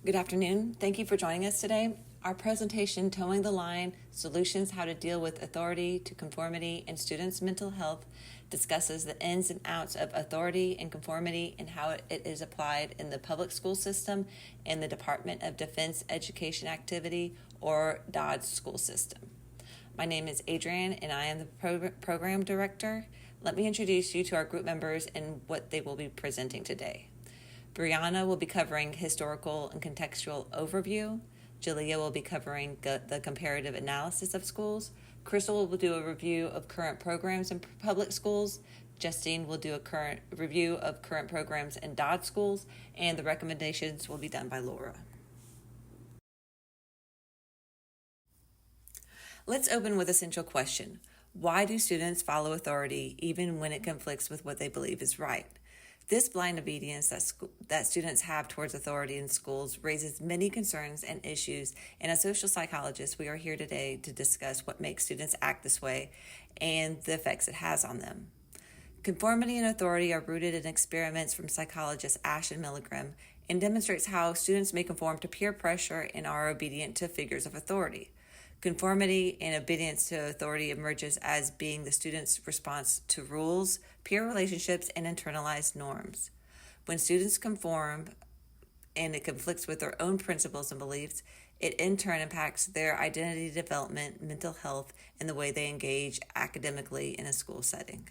Good afternoon. Thank you for joining us today. Our presentation, Towing the Line, Solutions How to Deal with Authority to Conformity in Students' Mental Health, discusses the ins and outs of authority and conformity and how it is applied in the public school system and the Department of Defense Education Activity, or DoDEA school system. My name is Adrianne and I am the program director. Let me introduce you to our group members and what they will be presenting today. Brianna will be covering historical and contextual overview. Jaliyah will be covering the comparative analysis of schools. Crystal will do a review of current programs in public schools. Justein will do a current review of current programs in DoDEA schools, and the recommendations will be done by Laura. Let's open with a central question. Why do students follow authority even when it conflicts with what they believe is right? This blind obedience that students have towards authority in schools raises many concerns and issues, and as social psychologists, we are here today to discuss what makes students act this way and the effects it has on them. Conformity and authority are rooted in experiments from psychologists Ash and Milgram and demonstrates how students may conform to peer pressure and are obedient to figures of authority. Conformity and obedience to authority emerges as being the student's response to rules, peer relationships, and internalized norms. When students conform and it conflicts with their own principles and beliefs, it in turn impacts their identity development, mental health, and the way they engage academically in a school setting.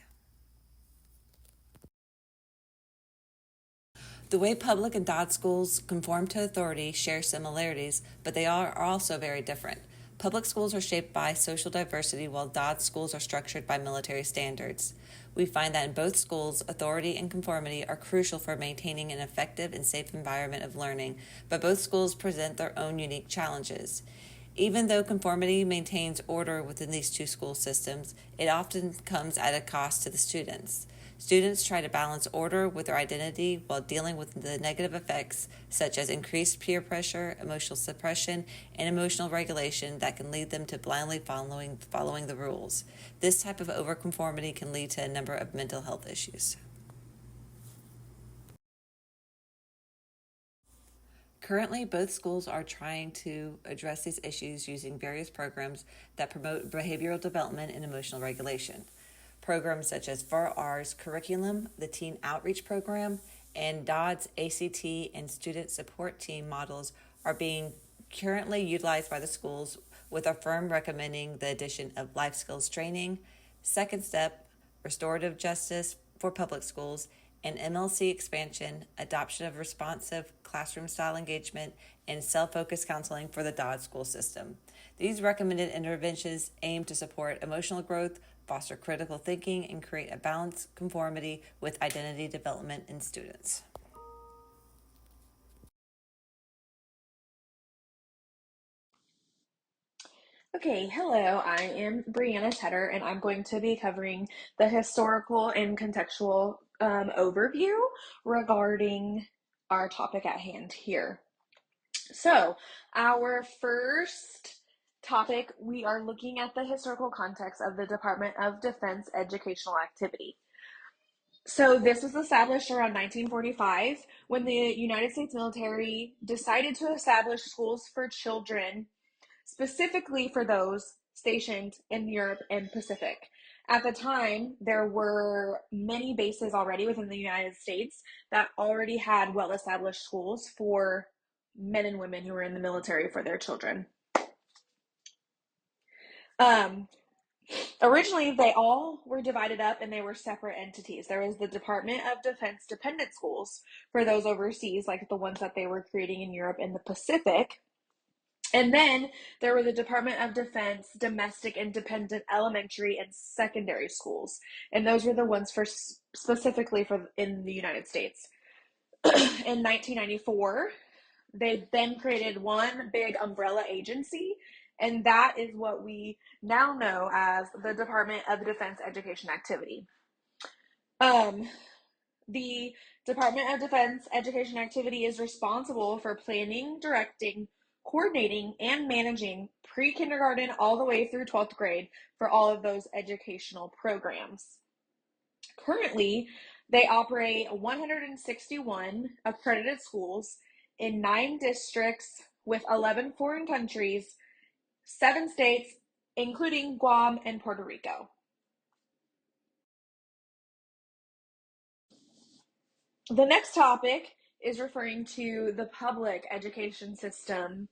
The way public and DoDEA schools conform to authority share similarities, but they are also very different. Public schools are shaped by social diversity, while DoDEA schools are structured by military standards. We find that in both schools, authority and conformity are crucial for maintaining an effective and safe environment of learning, but both schools present their own unique challenges. Even though conformity maintains order within these two school systems, it often comes at a cost to the students. Students try to balance order with their identity while dealing with the negative effects such as increased peer pressure, emotional suppression, and emotional regulation that can lead them to blindly following the rules. This type of overconformity can lead to a number of mental health issues. Currently, both schools are trying to address these issues using various programs that promote behavioral development and emotional regulation. Programs such as For Ours curriculum, the Teen Outreach Program, and DoDEA's ACT and Student Support Team models are being currently utilized by the schools, with our firm recommending the addition of life skills training, Second Step, restorative justice for public schools, and MLC expansion, adoption of responsive classroom-style engagement, and self-focused counseling for the DoDEA school system. These recommended interventions aim to support emotional growth, foster critical thinking, and create a balanced conformity with identity development in students. Okay, hello, I am Brianna Tedder, and I'm going to be covering the historical and contextual overview regarding our topic at hand here. So, our first topic, we are looking at the historical context of the Department of Defense Educational Activity. So, this was established around 1945 when the United States military decided to establish schools for children specifically for those stationed in Europe and Pacific. At the time, there were many bases already within the United States that already had well-established schools for men and women who were in the military for their children. Originally, they all were divided up and they were separate entities. There was the Department of Defense dependent schools for those overseas, like the ones that they were creating in Europe and the Pacific. And then there were the Department of Defense domestic and dependent elementary and secondary schools. And those were the ones for specifically for in the United States. In 1994, they then created one big umbrella agency, and that is what we now know as the Department of Defense Education Activity. The Department of Defense Education Activity is responsible for planning, directing, coordinating, and managing pre-kindergarten all the way through 12th grade for all of those educational programs. Currently, they operate 161 accredited schools in 9 districts with 11 foreign countries, 7 states, including Guam and Puerto Rico. The next topic is referring to the public education system.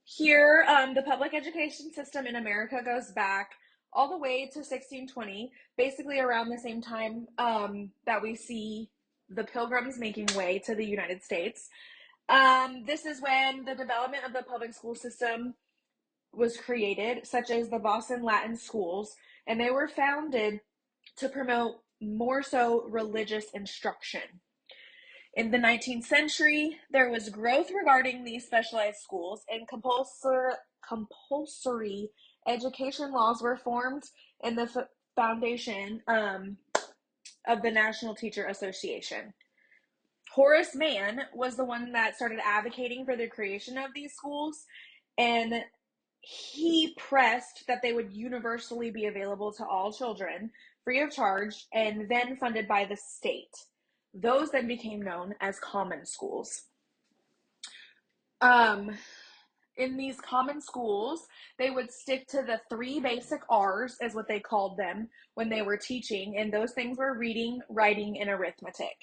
Here, the public education system in America goes back all the way to 1620, basically around the same time that we see the Pilgrims making way to the United States. This is when the development of the public school system was created, such as the Boston Latin schools, and they were founded to promote more so religious instruction. In the 19th century, there was growth regarding these specialized schools, and compulsory education laws were formed in the foundation of the National Teacher Association. Horace Mann was the one that started advocating for the creation of these schools, and he pressed that they would universally be available to all children, free of charge, and then funded by the state. Those then became known as common schools. In these common schools, they would stick to the 3 basic R's, is what they called them when they were teaching, and those things were reading, writing, and arithmetic.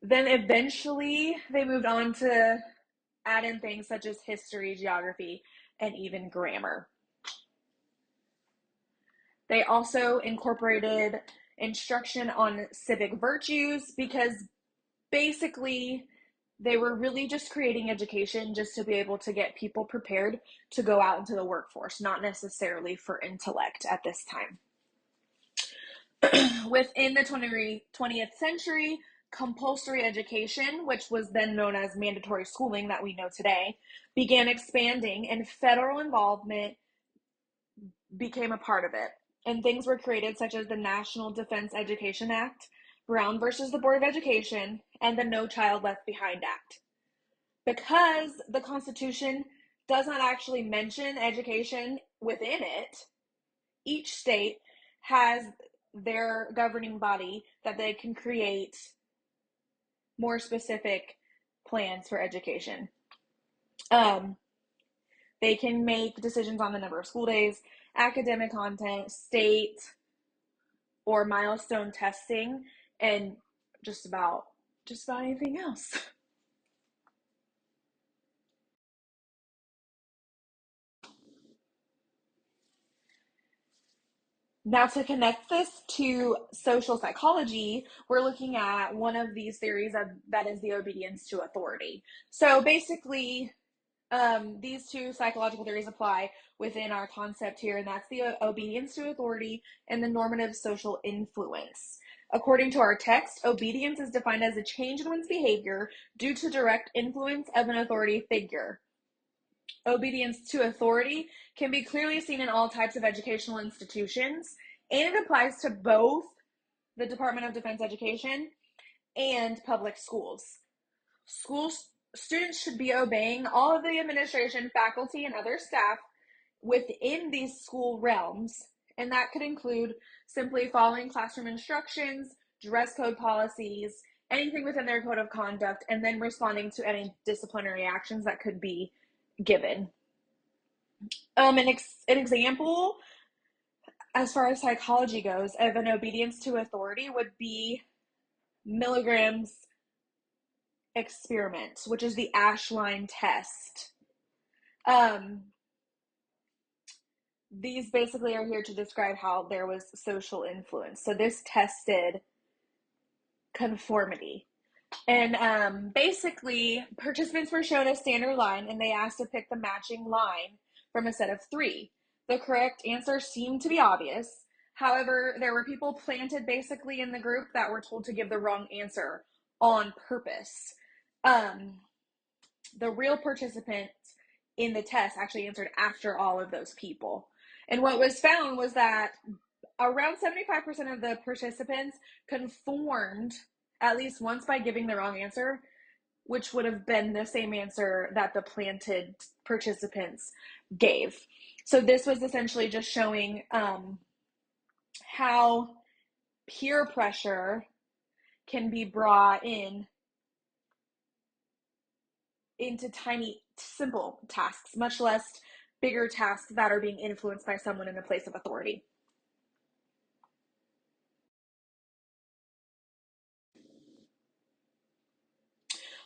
Then eventually they moved on to add in things such as history, geography, and even grammar. They also incorporated instruction on civic virtues because basically they were really just creating education just to be able to get people prepared to go out into the workforce, not necessarily for intellect at this time. Within the 20th century, compulsory education, which was then known as mandatory schooling that we know today, began expanding, and federal involvement became a part of it. And things were created such as the National Defense Education Act, Brown versus the Board of Education, and the No Child Left Behind Act. Because the Constitution does not actually mention education within it, each state has their governing body that they can create more specific plans for education. They can make decisions on the number of school days, academic content, state, or milestone testing, and just about anything else. Now, to connect this to social psychology, we're looking at one of these theories that is the obedience to authority. So basically, these 2 psychological theories apply within our concept here, and that's the obedience to authority and the normative social influence. According to our text, obedience is defined as a change in one's behavior due to direct influence of an authority figure. Obedience to authority can be clearly seen in all types of educational institutions, and it applies to both the Department of Defense Education and public schools. Students should be obeying all of the administration, faculty, and other staff within these school realms, and that could include simply following classroom instructions, dress code policies, anything within their code of conduct, and then responding to any disciplinary actions that could be given. An example, as far as psychology goes, of an obedience to authority would be Milgram's experiment, which is the Ashline test. These basically are here to describe how there was social influence. So this tested conformity. And basically, participants were shown a standard line, and they asked to pick the matching line from a set of 3. The correct answer seemed to be obvious. However, there were people planted basically in the group that were told to give the wrong answer on purpose. The real participants in the test actually answered after all of those people. And what was found was that around 75% of the participants conformed at least once by giving the wrong answer, which would have been the same answer that the planted participants gave. So this was essentially just showing how peer pressure can be brought in into tiny, simple tasks, much less bigger tasks that are being influenced by someone in a place of authority.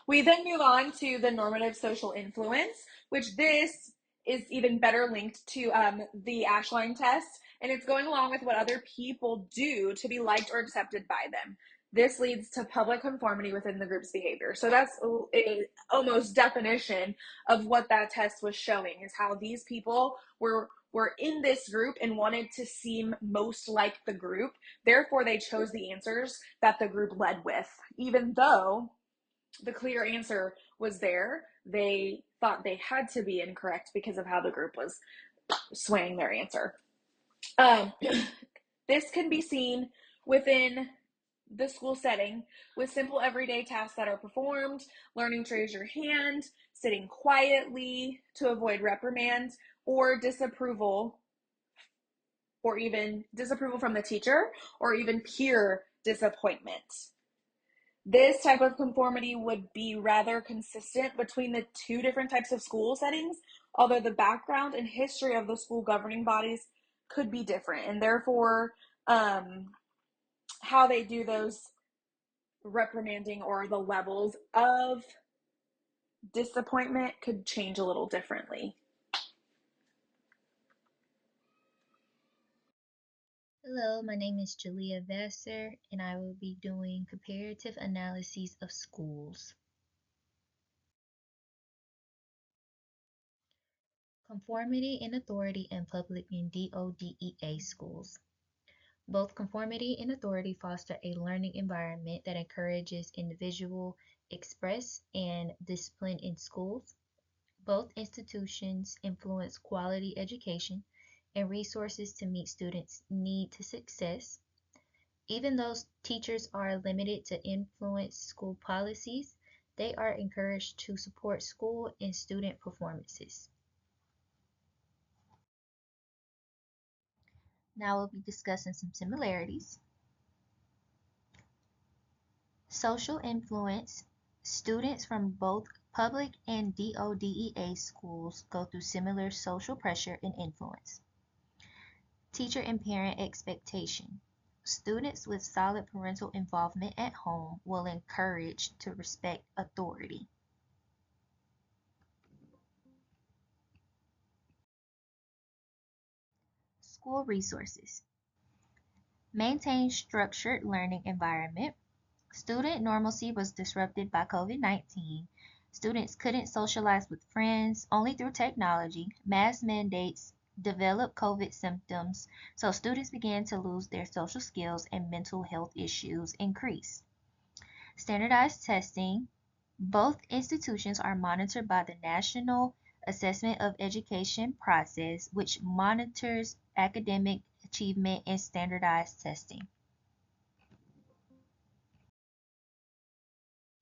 We then move on to the normative social influence, which this is even better linked to the Ashline test, and it's going along with what other people do to be liked or accepted by them. This leads to public conformity within the group's behavior. So that's a almost definition of what that test was showing, is how these people were in this group and wanted to seem most like the group. Therefore, they chose the answers that the group led with, even though the clear answer was there. They thought they had to be incorrect because of how the group was swaying their answer. Um, this can be seen within the school setting with simple everyday tasks that are performed, learning to raise your hand, sitting quietly to avoid reprimand, or disapproval, or even disapproval from the teacher, or even peer disappointment. This type of conformity would be rather consistent between the two different types of school settings, although the background and history of the school governing bodies could be different, and therefore how they do those reprimanding or the levels of disappointment could change a little differently. Hello, my name is Jaliyah Vassar, and I will be doing comparative analyses of schools. Conformity and authority in public and DoDEA schools. Both conformity and authority foster a learning environment that encourages individual express and discipline in schools. Both institutions influence quality education and resources to meet students' need to success. Even though teachers are limited to influence school policies, they are encouraged to support school and student performances. Now we'll be discussing some similarities. Social influence. Students from both public and DoDEA schools go through similar social pressure and influence. Teacher and parent expectation. Students with solid parental involvement at home will encourage to respect authority. School resources. Maintain structured learning environment. Student normalcy was disrupted by COVID-19. Students couldn't socialize with friends, only through technology. Mask mandates developed COVID symptoms, so students began to lose their social skills and mental health issues increased. Standardized testing. Both institutions are monitored by the National Assessment of Education process, which monitors academic achievement and standardized testing.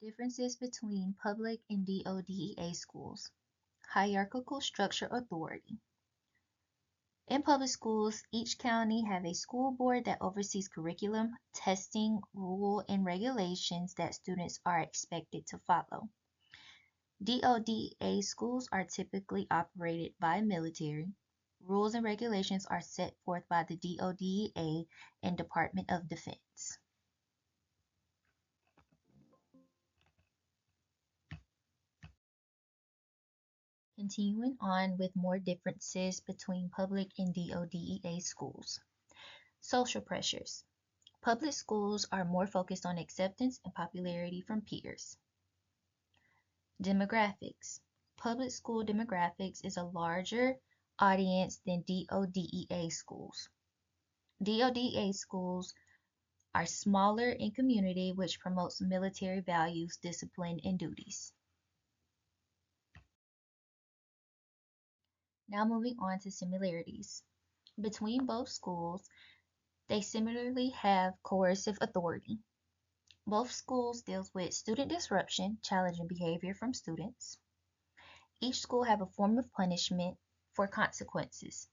Differences between public and DoDEA schools. Hierarchical structure authority. In public schools, each county have a school board that oversees curriculum, testing, rule, and regulations that students are expected to follow. DoDEA schools are typically operated by military. Rules and regulations are set forth by the DoDEA and Department of Defense. Continuing on with more differences between public and DoDEA schools. Social pressures. Public schools are more focused on acceptance and popularity from peers. Demographics. Public school demographics is a larger audience than DoDEA schools. DoDEA schools are smaller in community, which promotes military values, discipline, and duties. Now moving on to similarities. Between both schools, they similarly have coercive authority. Both schools deals with student disruption, challenging behavior from students. Each school have a form of punishment for consequences.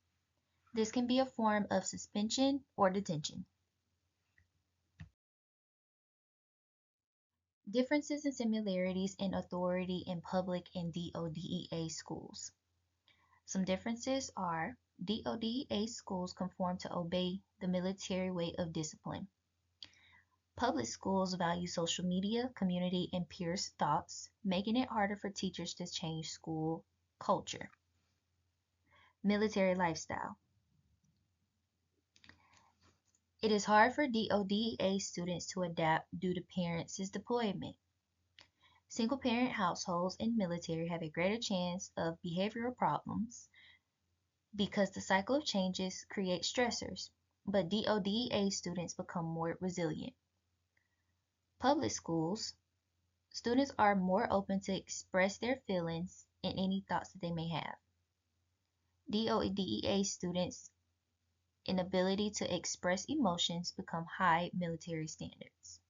This can be a form of suspension or detention. Differences and similarities in authority in public and DoDEA schools. Some differences are DoDEA schools conform to obey the military way of discipline. Public schools value social media, community, and peers' thoughts, making it harder for teachers to change school culture. Military lifestyle. It is hard for DoDEA students to adapt due to parents' deployment. Single-parent households in military have a greater chance of behavioral problems because the cycle of changes creates stressors, but DoDEA students become more resilient. Public schools, students are more open to express their feelings and any thoughts that they may have. DoDEA students' inability to express emotions become high military standards.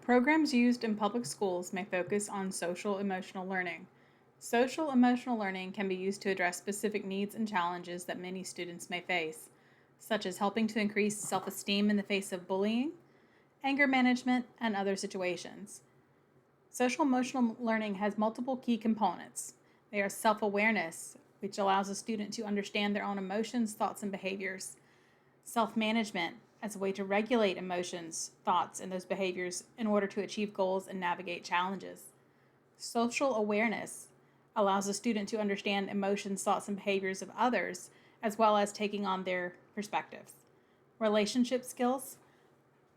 Programs used in public schools may focus on social emotional learning. Social emotional learning can be used to address specific needs and challenges that many students may face, such as helping to increase self-esteem in the face of bullying, anger management, and other situations. Social emotional learning has multiple key components. They are self-awareness, which allows a student to understand their own emotions, thoughts, and behaviors. Self-management as a way to regulate emotions, thoughts, and those behaviors in order to achieve goals and navigate challenges. Social awareness allows a student to understand emotions, thoughts, and behaviors of others, as well as taking on their perspectives. Relationship skills,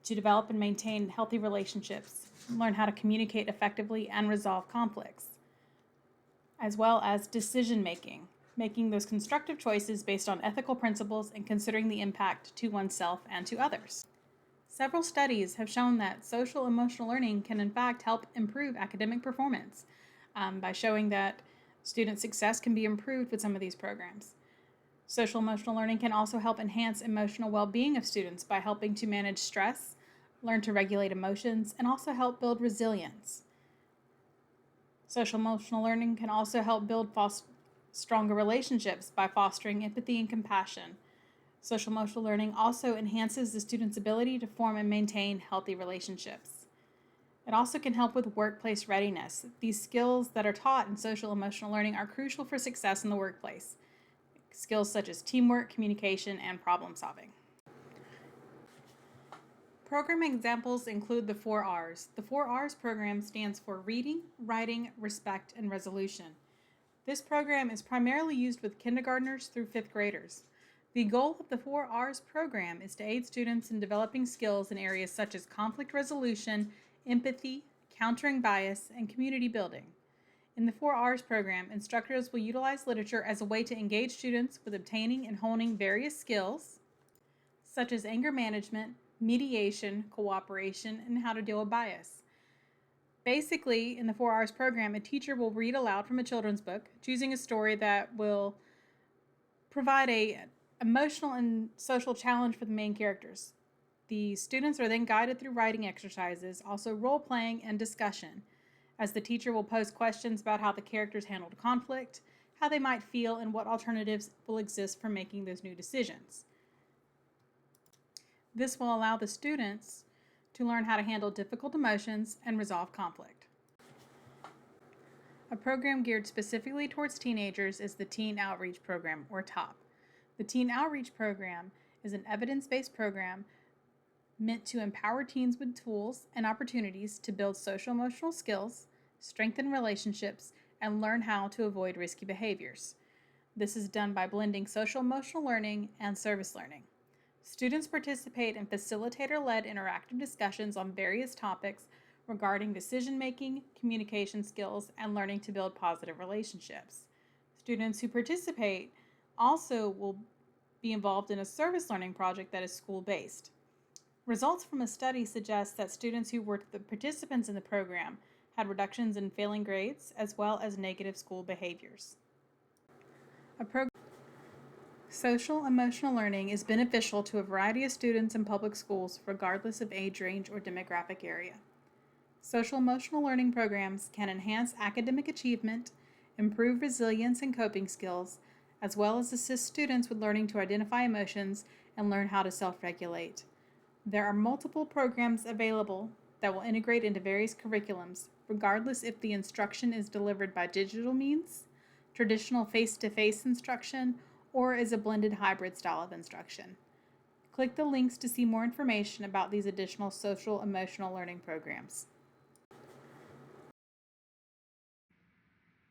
to develop and maintain healthy relationships, learn how to communicate effectively and resolve conflicts, as well as decision making, making those constructive choices based on ethical principles and considering the impact to oneself and to others. Several studies have shown that social emotional learning can in fact help improve academic performance by showing that student success can be improved with some of these programs. Social emotional learning can also help enhance emotional well-being of students by helping to manage stress, learn to regulate emotions, and also help build resilience. Social emotional learning can also help build stronger relationships by fostering empathy and compassion. Social emotional learning also enhances the student's ability to form and maintain healthy relationships. It also can help with workplace readiness. These skills that are taught in social emotional learning are crucial for success in the workplace. Skills such as teamwork, communication, and problem solving. Program examples include the 4 R's. The 4 R's program stands for reading, writing, respect, and resolution. This program is primarily used with kindergartners through 5th graders. The goal of the 4 R's program is to aid students in developing skills in areas such as conflict resolution, empathy, countering bias, and community building. In the 4 R's program, instructors will utilize literature as a way to engage students with obtaining and honing various skills, such as anger management, mediation, cooperation, and how to deal with bias. Basically, in the 4 R's program, a teacher will read aloud from a children's book, choosing a story that will provide an emotional and social challenge for the main characters. The students are then guided through writing exercises, also role-playing and discussion, as the teacher will pose questions about how the characters handled conflict, how they might feel, and what alternatives will exist for making those new decisions. This will allow the students to learn how to handle difficult emotions and resolve conflict. A program geared specifically towards teenagers is the Teen Outreach Program, or TOP. The Teen Outreach Program is an evidence-based program meant to empower teens with tools and opportunities to build social-emotional skills, strengthen relationships, and learn how to avoid risky behaviors. This is done by blending social-emotional learning and service learning. Students participate in facilitator-led interactive discussions on various topics regarding decision-making, communication skills, and learning to build positive relationships. Students who participate also will be involved in a service learning project that is school-based. Results from a study suggest that students who were the participants in the program had reductions in failing grades as well as negative school behaviors. Social emotional learning is beneficial to a variety of students in public schools regardless of age range or demographic area. Social emotional learning programs can enhance academic achievement, improve resilience and coping skills, as well as assist students with learning to identify emotions and learn how to self-regulate. There are multiple programs available that will integrate into various curriculums, regardless if the instruction is delivered by digital means, traditional face-to-face instruction, or is a blended hybrid style of instruction. Click the links to see more information about these additional social emotional learning programs.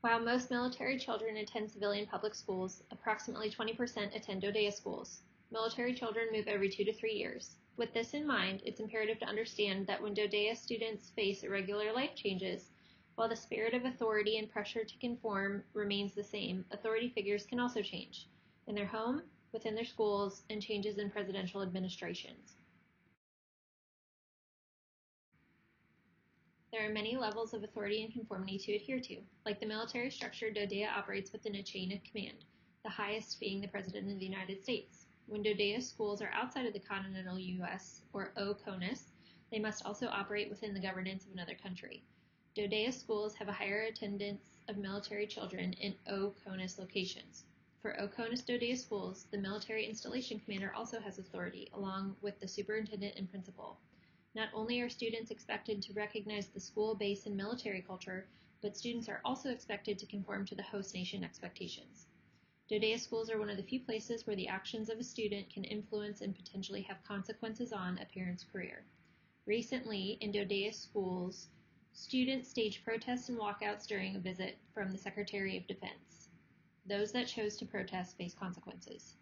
While most military children attend civilian public schools, approximately 20% attend DoDEA schools. Military children move every 2 to 3 years. With this in mind, it's imperative to understand that when DoDEA students face irregular life changes, while the spirit of authority and pressure to conform remains the same, authority figures can also change in their home, within their schools, and changes in presidential administrations. There are many levels of authority and conformity to adhere to. Like the military structure, DoDEA operates within a chain of command, the highest being the President of the United States. When DoDEA schools are outside of the continental U.S., or OCONUS, they must also operate within the governance of another country. DoDEA schools have a higher attendance of military children in OCONUS locations. For OCONUS DoDEA schools, the military installation commander also has authority, along with the superintendent and principal. Not only are students expected to recognize the school base and military culture, but students are also expected to conform to the host nation expectations. DoDEA schools are one of the few places where the actions of a student can influence and potentially have consequences on a parent's career. Recently, in DoDEA schools, students staged protests and walkouts during a visit from the Secretary of Defense. Those that chose to protest face consequences.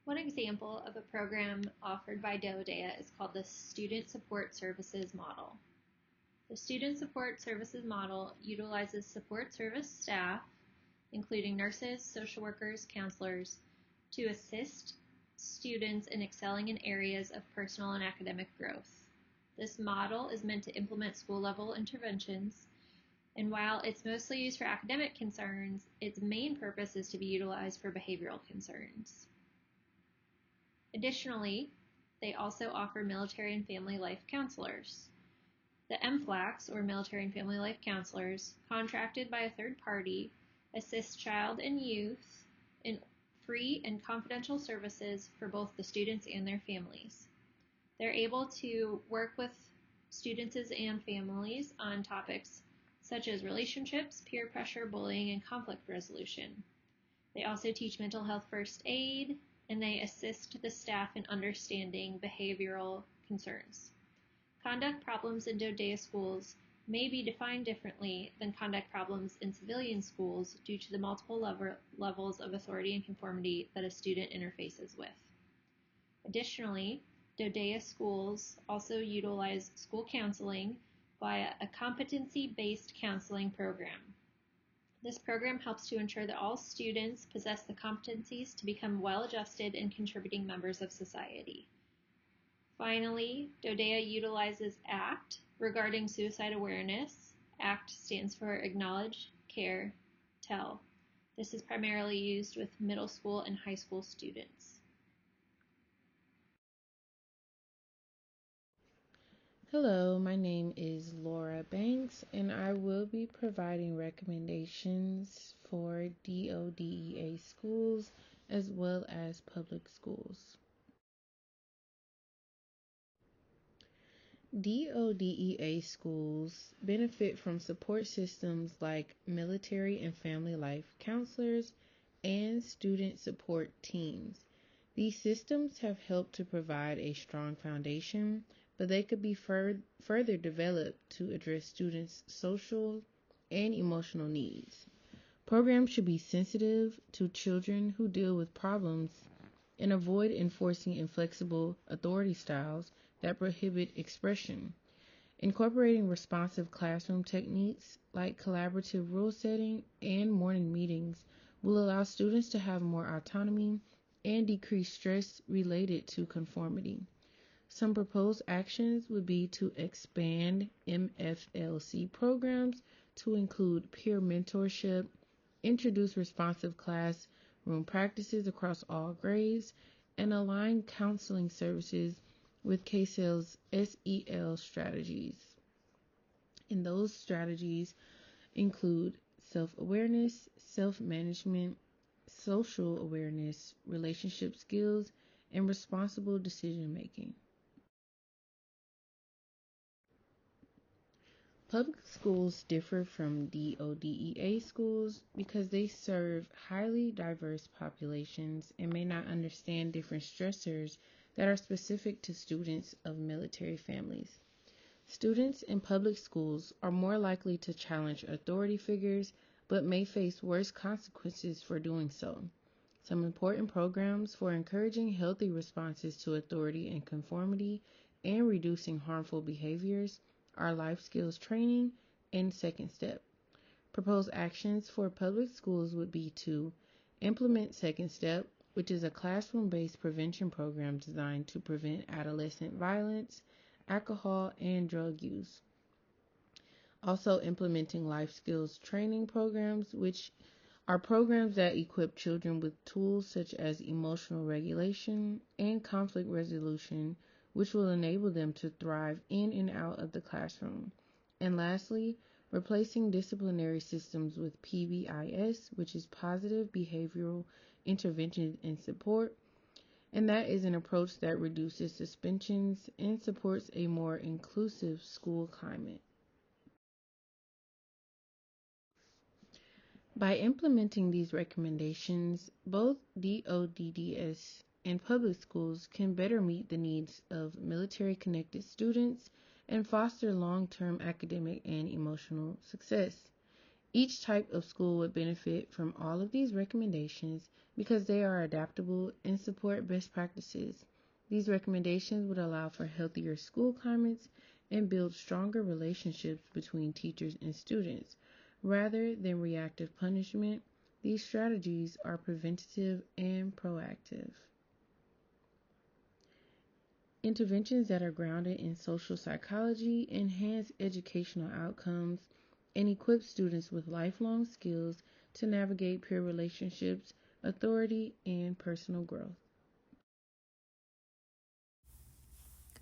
One example of a program offered by DoDEA is called the Student Support Services Model. The Student Support Services Model utilizes support service staff, including nurses, social workers, counselors, to assist students in excelling in areas of personal and academic growth. This model is meant to implement school-level interventions, and while it's mostly used for academic concerns, its main purpose is to be utilized for behavioral concerns. Additionally, they also offer military and family life counselors. The MFLACs, or Military and Family Life Counselors, contracted by a third party, assist child and youth in free and confidential services for both the students and their families. They're able to work with students and families on topics such as relationships, peer pressure, bullying, and conflict resolution. They also teach mental health first aid, and they assist the staff in understanding behavioral concerns. Conduct problems in DoDEA schools may be defined differently than conduct problems in civilian schools due to the multiple levels of authority and conformity that a student interfaces with. Additionally, DoDEA schools also utilize school counseling via a competency-based counseling program. This program helps to ensure that all students possess the competencies to become well-adjusted and contributing members of society. Finally, DoDEA utilizes ACT regarding suicide awareness. ACT stands for Acknowledge, Care, Tell. This is primarily used with middle school and high school students. Hello, my name is Laura Banks, and I will be providing recommendations for DoDEA schools as well as public schools. DoDEA schools benefit from support systems like military and family life counselors and student support teams. These systems have helped to provide a strong foundation, but they could be further developed to address students' social and emotional needs. Programs should be sensitive to children who deal with problems and avoid enforcing inflexible authority styles that prohibit expression. Incorporating responsive classroom techniques like collaborative rule setting and morning meetings will allow students to have more autonomy and decrease stress related to conformity. Some proposed actions would be to expand MFLC programs to include peer mentorship, introduce responsive classroom practices across all grades, and align counseling services with KSEL's SEL strategies. And those strategies include self-awareness, self-management, social awareness, relationship skills, and responsible decision-making. Public schools differ from DoDEA schools because they serve highly diverse populations and may not understand different stressors that are specific to students of military families. Students in public schools are more likely to challenge authority figures, but may face worse consequences for doing so. Some important programs for encouraging healthy responses to authority and conformity and reducing harmful behaviors are life skills training and Second Step. Proposed actions for public schools would be to implement Second Step, which is a classroom-based prevention program designed to prevent adolescent violence, alcohol, and drug use. Also implementing life skills training programs, which are programs that equip children with tools such as emotional regulation and conflict resolution, which will enable them to thrive in and out of the classroom. And lastly, replacing disciplinary systems with PBIS, which is Positive Behavioral Intervention and Support, and that is an approach that reduces suspensions and supports a more inclusive school climate. By implementing these recommendations, both DoDDS and public schools can better meet the needs of military-connected students and foster long-term academic and emotional success. Each type of school would benefit from all of these recommendations because they are adaptable and support best practices. These recommendations would allow for healthier school climates and build stronger relationships between teachers and students. Rather than reactive punishment, these strategies are preventative and proactive. Interventions that are grounded in social psychology enhance educational outcomes and equip students with lifelong skills to navigate peer relationships, authority, and personal growth.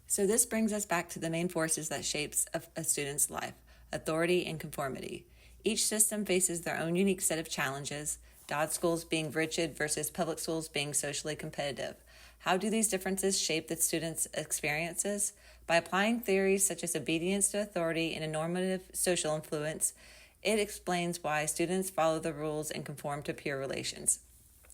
So this brings us back to the main forces that shapes a student's life: authority and conformity. Each system faces their own unique set of challenges, DoD schools being rigid versus public schools being socially competitive. How do these differences shape the students' experiences? By applying theories such as obedience to authority and a normative social influence, it explains why students follow the rules and conform to peer relations.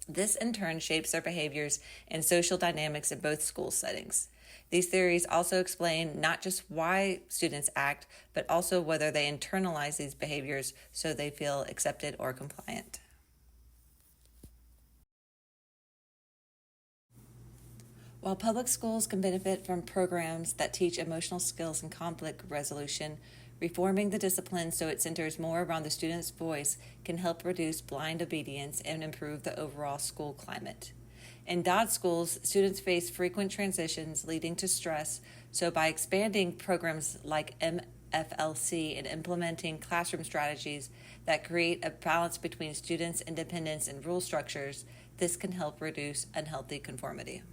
This in turn shapes their behaviors and social dynamics in both school settings. These theories also explain not just why students act, but also whether they internalize these behaviors so they feel accepted or compliant. While public schools can benefit from programs that teach emotional skills and conflict resolution, reforming the discipline so it centers more around the student's voice can help reduce blind obedience and improve the overall school climate. In DoD schools, students face frequent transitions leading to stress, so by expanding programs like MFLC and implementing classroom strategies that create a balance between students' independence and rule structures, this can help reduce unhealthy conformity.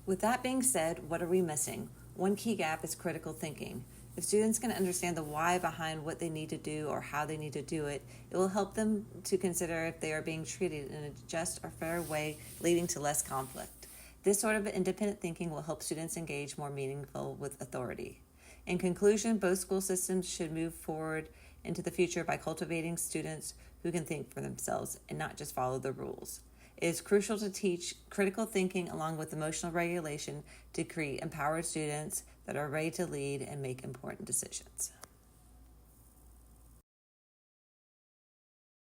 With that being said, what are we missing? One key gap is critical thinking. If students can understand the why behind what they need to do or how they need to do it, it will help them to consider if they are being treated in a just or fair way, leading to less conflict. This sort of independent thinking will help students engage more meaningful with authority. In conclusion, both school systems should move forward into the future by cultivating students who can think for themselves and not just follow the rules. It is crucial to teach critical thinking along with emotional regulation to create empowered students that are ready to lead and make important decisions.